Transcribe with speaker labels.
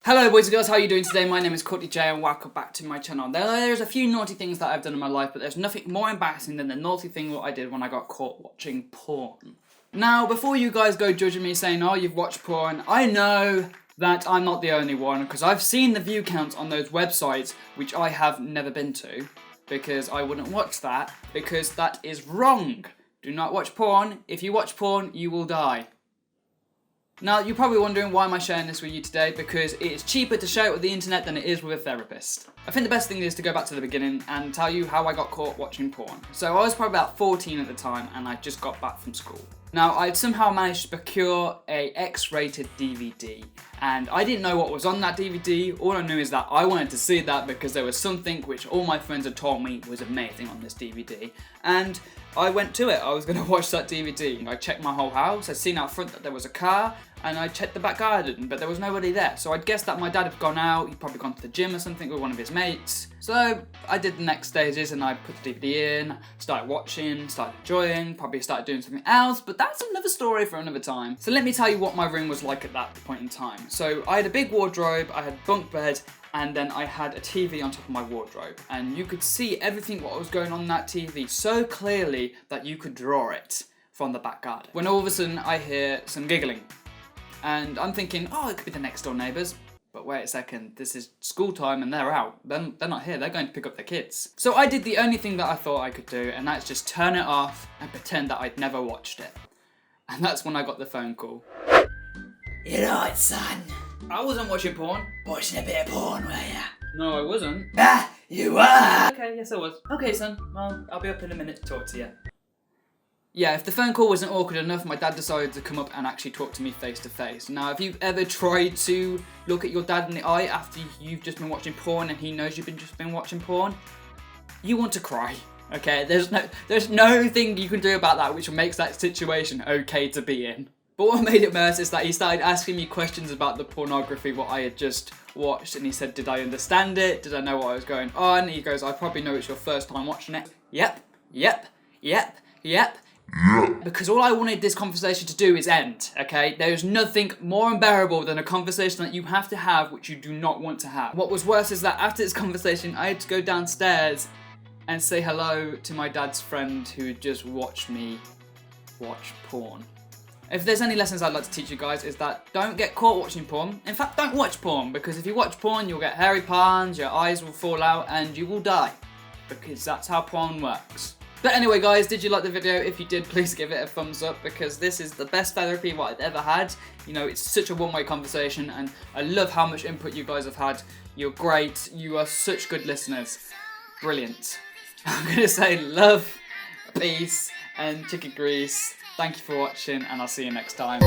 Speaker 1: Hello boys and girls, how are you doing today? My name is Courtney-jai and welcome back to my channel. There's a few naughty things that I've done in my life, but there's nothing more embarrassing than the naughty thing that I did when I got caught watching porn. Now, before you guys go judging me saying, oh, you've watched porn, I know that I'm not the only one, because I've seen the view counts on those websites, which I have never been to, because I wouldn't watch that, because that is wrong. Do not watch porn. If you watch porn, you will die. Now, you're probably wondering why am I sharing this with you today, because it's cheaper to share it with the internet than it is with a therapist. I think the best thing is to go back to the beginning and tell you how I got caught watching porn. So I was probably about 14 at the time and I just got back from school. Now, I'd somehow managed to procure a X-rated DVD, and I didn't know what was on that DVD. All I knew is that I wanted to see that because there was something which all my friends had told me was amazing on this DVD, and I went to it. I was going to watch that DVD. I checked my whole house. I'd seen out front that there was a car, and I checked the back garden, but there was nobody there. So I'd guessed that my dad had gone out. He'd probably gone to the gym or something with one of his mates. So I did the next stages and I put the DVD in, started watching, started enjoying, probably started doing something else, but that's another story for another time. So let me tell you what my room was like at that point in time. So I had a big wardrobe, I had a bunk bed, and then I had a TV on top of my wardrobe. And you could see everything what was going on that TV so clearly that you could draw it from the back garden. When all of a sudden I hear some giggling. And I'm thinking, oh, it could be the next door neighbours. But wait a second, this is school time and they're out. They're not here, they're going to pick up their kids. So I did the only thing that I thought I could do, and that's just turn it off and pretend that I'd never watched it. And that's when I got the phone call.
Speaker 2: You right, son?
Speaker 1: I wasn't watching porn.
Speaker 2: Watching a bit of porn, were ya?
Speaker 1: No, I wasn't.
Speaker 2: Ah, you were!
Speaker 1: Okay, yes I was. Okay, son, well, I'll be up in a minute to talk to you. Yeah, if the phone call wasn't awkward enough, my dad decided to come up and actually talk to me face to face. Now, if you've ever tried to look at your dad in the eye after you've just been watching porn and he knows you've just been watching porn, you want to cry. Okay, there's no thing you can do about that which makes that situation okay to be in. But what made it worse is that he started asking me questions about the pornography what I had just watched, and he said, did I understand it? Did I know what was going on? He goes, I probably know it's your first time watching it. Yep. Because all I wanted this conversation to do is end, okay? There's nothing more unbearable than a conversation that you have to have which you do not want to have. What was worse is that after this conversation, I had to go downstairs and say hello to my dad's friend who had just watched me watch porn. If there's any lessons I'd like to teach you guys is that don't get caught watching porn. In fact, don't watch porn, because if you watch porn, you'll get hairy palms, your eyes will fall out, and you will die. Because that's how porn works. But anyway guys, did you like the video? If you did, please give it a thumbs up, because this is the best therapy what I've ever had. You know, it's such a one-way conversation, and I love how much input you guys have had. You're great. You are such good listeners. Brilliant. I'm going to say love, peace, and chicken grease. Thank you for watching, and I'll see you next time.